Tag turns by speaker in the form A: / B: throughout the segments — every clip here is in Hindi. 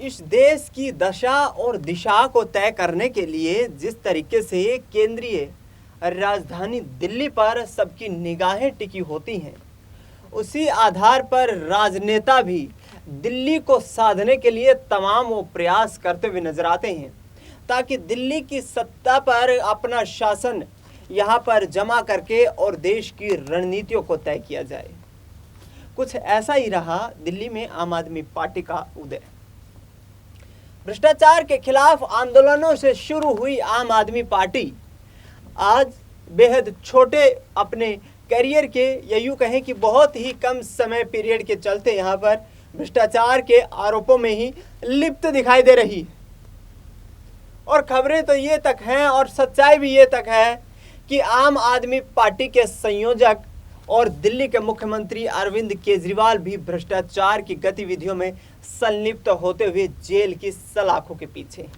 A: इस देश की दशा और दिशा को तय करने के लिए जिस तरीके से केंद्रीय राजधानी दिल्ली पर सबकी निगाहें टिकी होती हैं, उसी आधार पर राजनेता भी दिल्ली को साधने के लिए तमाम वो प्रयास करते हुए नजर आते हैं ताकि दिल्ली की सत्ता पर अपना शासन यहाँ पर जमा करके और देश की रणनीतियों को तय किया जाए। कुछ ऐसा ही रहा दिल्ली में आम आदमी पार्टी का उदय। भ्रष्टाचार के खिलाफ आंदोलनों से शुरू हुई आम आदमी पार्टी आज बेहद छोटे अपने करियर के, या यूँ कहें कि बहुत ही कम समय पीरियड के चलते यहाँ पर भ्रष्टाचार के आरोपों में ही लिप्त दिखाई दे रही है। और खबरें तो ये तक हैं और सच्चाई भी ये तक है कि आम आदमी पार्टी के संयोजक और दिल्ली के मुख्यमंत्री अरविंद केजरीवाल भी भ्रष्टाचार की गतिविधियों में संलिप्त होते हुए जेल की सलाखों के पीछे हैं।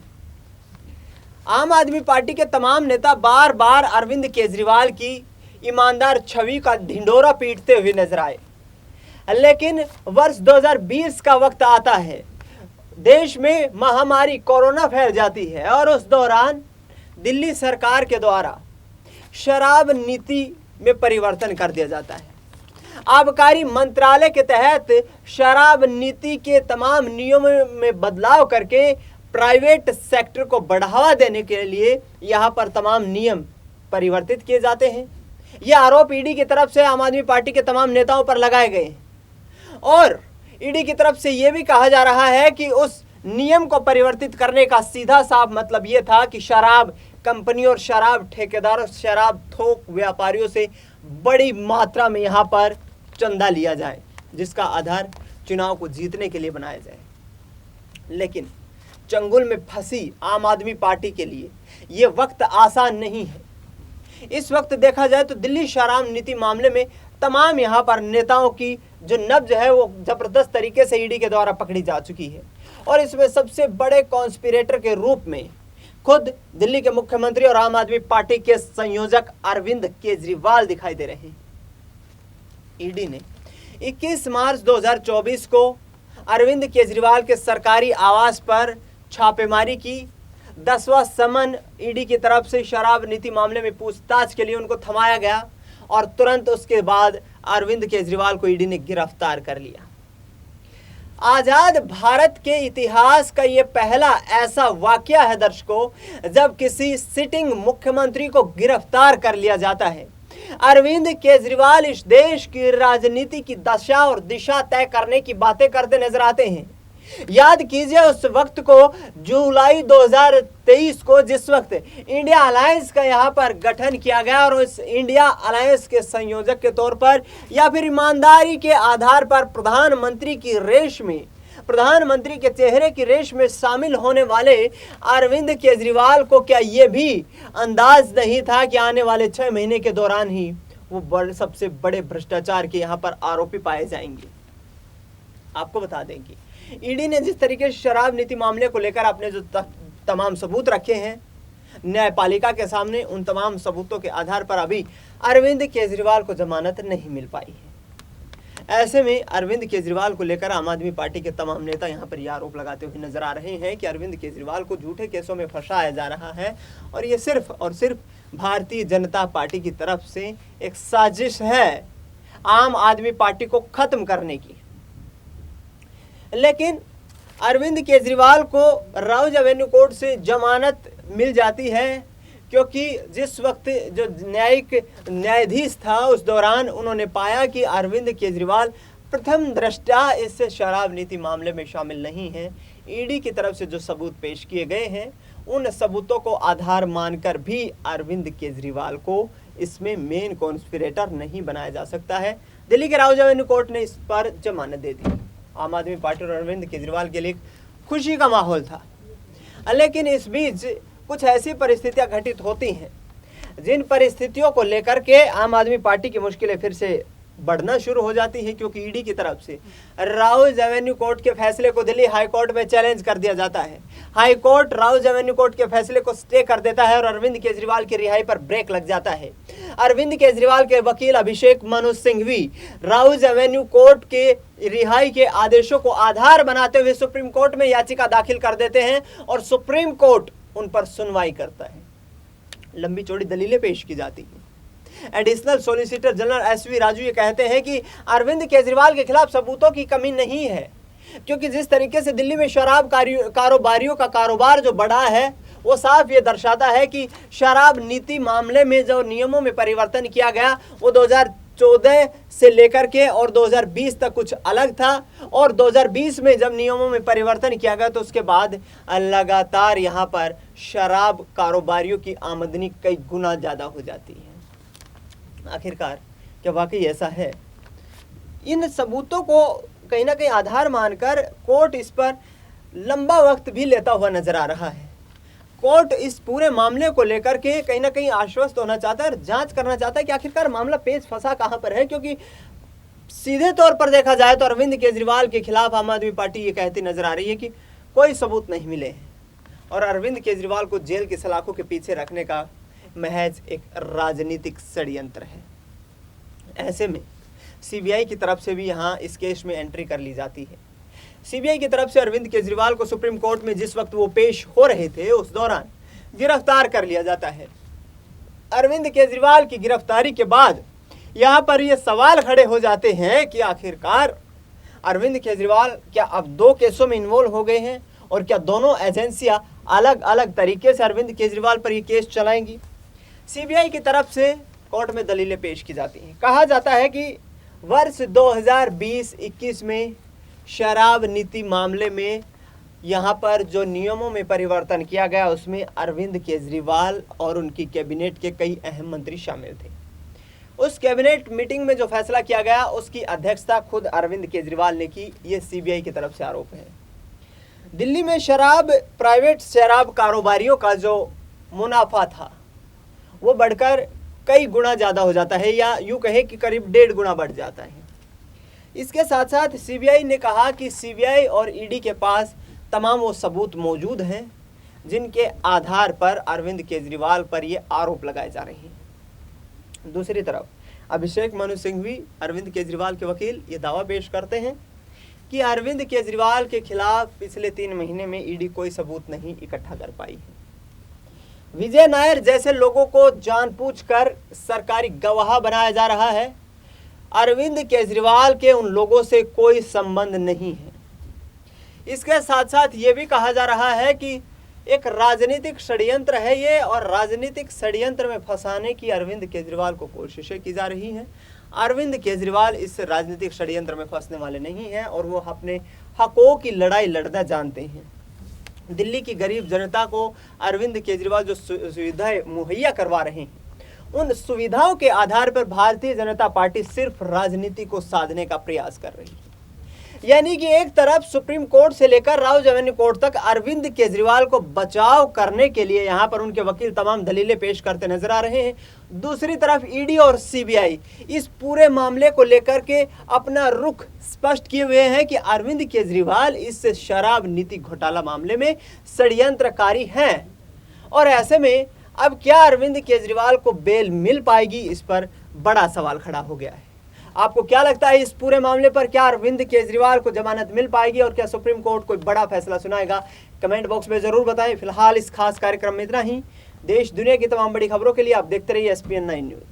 A: आम आदमी पार्टी के तमाम नेता बार बार अरविंद केजरीवाल की ईमानदार छवि का ढिंढोरा पीटते हुए नजर आए, लेकिन वर्ष 2020 का वक्त आता है, देश में महामारी कोरोना फैल जाती है और उस दौरान दिल्ली सरकार के द्वारा शराब नीति में परिवर्तन कर दिया जाता है। आबकारी मंत्रालय के तहत शराब नीति के तमाम नियमों में बदलाव करके प्राइवेट सेक्टर को बढ़ावा देने के लिए यहाँ पर तमाम नियम परिवर्तित किए जाते हैं। यह आरोप ईडी की तरफ से आम आदमी पार्टी के तमाम नेताओं पर लगाए गए हैं और ईडी की तरफ से यह भी कहा जा रहा है कि उस नियम को परिवर्तित करने का सीधा साफ मतलब यह था कि शराब कंपनी और शराब ठेकेदारों, शराब थोक व्यापारियों से बड़ी मात्रा में यहाँ पर चंदा लिया जाए, जिसका आधार चुनाव को जीतने के लिए बनाया जाए। लेकिन चंगुल में फंसी आम आदमी पार्टी के लिए ये वक्त आसान नहीं है। इस वक्त देखा जाए तो दिल्ली शराब नीति मामले में तमाम यहाँ पर नेताओं की जो नब्ज है वो जबरदस्त तरीके से ईडी के द्वारा पकड़ी जा चुकी है और इसमें सबसे बड़े कॉन्स्पिरेटर के रूप में खुद दिल्ली के मुख्यमंत्री और आम आदमी पार्टी के संयोजक अरविंद केजरीवाल दिखाई दे रहे हैं। ईडी ने 21 मार्च 2024 को अरविंद केजरीवाल के सरकारी आवास पर छापेमारी की। 10वां समन ईडी की तरफ से शराब नीति मामले में पूछताछ के लिए उनको थमाया गया और तुरंत उसके बाद अरविंद केजरीवाल को ईडी ने गिरफ्तार कर लिया। आजाद भारत के इतिहास का ये पहला ऐसा वाकया है दर्शकों जब किसी सिटिंग मुख्यमंत्री को गिरफ्तार कर लिया जाता है। अरविंद केजरीवाल इस देश की राजनीति की दशा और दिशा तय करने की बातें करते नजर आते हैं। याद कीजिए उस वक्त को, जुलाई 2023 को, जिस वक्त इंडिया अलायंस का यहाँ पर गठन किया गया और उस इंडिया अलायंस के संयोजक के तौर पर या फिर ईमानदारी के आधार पर प्रधानमंत्री की रेस में, प्रधानमंत्री के चेहरे की रेस में शामिल होने वाले अरविंद केजरीवाल को क्या ये भी अंदाज नहीं था कि आने वाले 6 महीने के दौरान ही वो सबसे बड़े भ्रष्टाचार के यहाँ पर आरोपी पाए जाएंगे। आपको बता दें कि ईडी ने जिस तरीके से शराब नीति मामले को लेकर अपने जो तमाम सबूत रखे हैं न्यायपालिका के सामने, उन तमाम सबूतों के आधार पर अभी अरविंद केजरीवाल को जमानत नहीं मिल पाई है। ऐसे में अरविंद केजरीवाल को लेकर आम आदमी पार्टी के तमाम नेता यहाँ पर यह आरोप लगाते हुए नजर आ रहे हैं कि अरविंद केजरीवाल को झूठे केसों में फंसाया जा रहा है और ये सिर्फ और सिर्फ भारतीय जनता पार्टी की तरफ से एक साजिश है आम आदमी पार्टी को खत्म करने की। लेकिन अरविंद केजरीवाल को राउज एवेन्यू कोर्ट से जमानत मिल जाती है क्योंकि जिस वक्त जो न्यायाधीश था उस दौरान उन्होंने पाया कि अरविंद केजरीवाल प्रथम दृष्टया इस शराब नीति मामले में शामिल नहीं है। ईडी की तरफ से जो सबूत पेश किए गए हैं उन सबूतों को आधार मानकर भी अरविंद केजरीवाल को इसमें मेन कॉन्स्पिरेटर नहीं बनाया जा सकता है। दिल्ली के राउज एवेन्यू कोर्ट ने इस पर जमानत दे दी। आम आदमी पार्टी और अरविंद केजरीवाल के लिए खुशी का माहौल था, लेकिन इस बीच कुछ ऐसी परिस्थितियां घटित होती हैं जिन परिस्थितियों को लेकर के आम आदमी पार्टी की मुश्किलें फिर से बढ़ना शुरू हो जाती है, क्योंकि ईडी की तरफ से राउज एवेन्यू कोर्ट के फैसले को दिल्ली हाई कोर्ट में चैलेंज कर दिया जाता है। High court Rouse Avenue court के फैसले को स्टे कर देता है और अरविंद केजरीवाल की रिहाई पर ब्रेक लग जाता है। अरविंद केजरीवाल के वकील अभिषेक मनु सिंघवी राउज एवेन्यू कोर्ट के रिहाई के आदेशों को आधार बनाते हुए सुप्रीम कोर्ट में याचिका दाखिल कर देते हैं और सुप्रीम कोर्ट उन पर सुनवाई करता है। लंबी चौड़ी दलीलें पेश की जाती हैं। Additional solicitor general SV Raju ये कहते हैं कि अरविंद केजरीवाल के खिलाफ सबूतों की कमी नहीं है, क्योंकि जिस तरीके से दिल्ली में शराब कारोबारियों का कारोबार जो बढ़ा है वो साफ ये दर्शाता है कि शराब नीति मामले में जो नियमों में परिवर्तन किया गया वो 2014 से लेकर के और 2020 तक कुछ अलग था, और 2020 में जब नियमों में परिवर्तन किया गया तो उसके बाद लगातार यहाँ पर शराब कारोबारियों की आमदनी कई गुना ज़्यादा हो जाती है। आखिरकार क्या वाकई ऐसा है? इन सबूतों को कहीं ना कहीं आधार मानकर कोर्ट इस पर लंबा वक्त भी लेता हुआ नजर आ रहा है। कोर्ट इस पूरे मामले को लेकर के कहीं ना कहीं आश्वस्त होना चाहता है और जांच करना चाहता है कि आखिरकार मामला पेच फंसा कहां पर है, क्योंकि सीधे तौर पर देखा जाए तो अरविंद केजरीवाल के खिलाफ आम आदमी पार्टी ये कहती नजर आ रही है कि कोई सबूत नहीं मिले हैं और अरविंद केजरीवाल को जेल की सलाखों के पीछे रखने का महज एक राजनीतिक षड्यंत्र है। ऐसे में सीबीआई की तरफ से भी यहाँ इस केस में एंट्री कर ली जाती है। सीबीआई की तरफ से अरविंद केजरीवाल को सुप्रीम कोर्ट में जिस वक्त वो पेश हो रहे थे उस दौरान गिरफ्तार कर लिया जाता है। अरविंद केजरीवाल की गिरफ्तारी के बाद यहाँ पर ये सवाल खड़े हो जाते हैं कि आखिरकार अरविंद केजरीवाल क्या अब दो केसों में इन्वॉल्व हो गए हैं और क्या दोनों एजेंसियां अलग अलग तरीके से अरविंद केजरीवाल पर ये केस चलाएंगी। सीबीआई की तरफ से कोर्ट में दलीलें पेश की जाती हैं। कहा जाता है कि वर्ष 2020-21 में शराब नीति मामले में यहाँ पर जो नियमों में परिवर्तन किया गया उसमें अरविंद केजरीवाल और उनकी कैबिनेट के कई अहम मंत्री शामिल थे। उस कैबिनेट मीटिंग में जो फैसला किया गया उसकी अध्यक्षता खुद अरविंद केजरीवाल ने की। ये सीबीआई की तरफ से आरोप है। दिल्ली में प्राइवेट शराब कारोबारियों का जो मुनाफा था वो बढ़कर कई गुना ज़्यादा हो जाता है, या यूँ कहें कि करीब 1.5 गुना बढ़ जाता है। इसके साथ साथ सीबीआई ने कहा कि सीबीआई और ईडी के पास तमाम वो सबूत मौजूद हैं जिनके आधार पर अरविंद केजरीवाल पर ये आरोप लगाए जा रहे हैं। दूसरी तरफ अभिषेक मनु सिंघवी अरविंद केजरीवाल के वकील ये दावा पेश करते हैं कि अरविंद केजरीवाल के खिलाफ पिछले 3 महीने में ईडी कोई सबूत नहीं इकट्ठा कर पाई है। विजय नायर जैसे लोगों को जानबूझकर सरकारी गवाह बनाया जा रहा है। अरविंद केजरीवाल के उन लोगों से कोई संबंध नहीं है। इसके साथ साथ ये भी कहा जा रहा है कि एक राजनीतिक षड्यंत्र है ये, और राजनीतिक षड्यंत्र में फंसाने की अरविंद केजरीवाल को कोशिशें की जा रही हैं। अरविंद केजरीवाल इस राजनीतिक षड्यंत्र में फंसने वाले नहीं हैं और वो अपने हकों की लड़ाई लड़ना जानते हैं। दिल्ली की गरीब जनता को अरविंद केजरीवाल जो सुविधाएं मुहैया करवा रहे हैं उन सुविधाओं के आधार पर भारतीय जनता पार्टी सिर्फ राजनीति को साधने का प्रयास कर रही है। यानी कि एक तरफ सुप्रीम कोर्ट से लेकर राउज एवेन्यू कोर्ट तक अरविंद केजरीवाल को बचाव करने के लिए यहाँ पर उनके वकील तमाम दलीलें पेश करते नजर आ रहे हैं। दूसरी तरफ ईडी और सीबीआई इस पूरे मामले को लेकर के अपना रुख स्पष्ट किए हुए हैं कि अरविंद केजरीवाल इस शराब नीति घोटाला मामले में षड्यंत्रकारी हैं। और ऐसे में अब क्या अरविंद केजरीवाल को बेल मिल पाएगी, इस पर बड़ा सवाल खड़ा हो गया है। आपको क्या लगता है इस पूरे मामले पर, क्या अरविंद केजरीवाल को जमानत मिल पाएगी और क्या सुप्रीम कोर्ट कोई बड़ा फैसला सुनाएगा? कमेंट बॉक्स में जरूर बताएं। फिलहाल इस खास कार्यक्रम में इतना ही। देश दुनिया की तमाम बड़ी खबरों के लिए आप देखते रहिए SPN9 न्यूज।